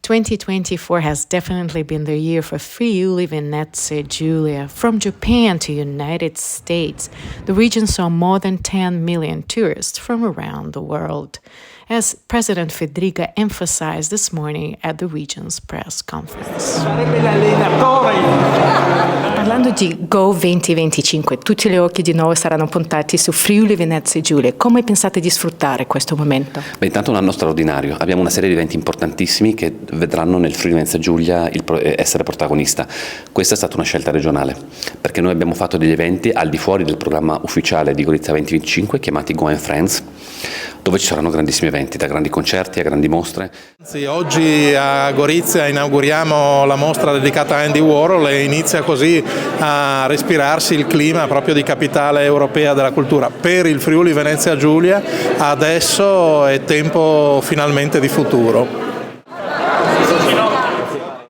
2024 has definitely been the year for Friuli Venezia Giulia. From Japan to United States, the region saw more than 10 million tourists from around the world, as President Federica emphasized this morning at the region's press conference. Parlando di Go 2025, tutti gli occhi di noi saranno puntati su Friuli Venezia Giulia. Come pensate di sfruttare questo momento? Intanto un anno straordinario. Abbiamo una serie di eventi importantissimi che vedranno nel Friuli Venezia Giulia essere protagonista. Questa è stata una scelta regionale, perché noi abbiamo fatto degli eventi al di fuori del programma ufficiale di Gorizia 2025 chiamati Go and Friends, dove ci saranno grandissimi eventi, da grandi concerti a grandi mostre. Sì, oggi a Gorizia inauguriamo la mostra dedicata a Andy Warhol e inizia così a respirarsi il clima proprio di capitale europea della cultura. Per il Friuli Venezia Giulia adesso è tempo finalmente di futuro.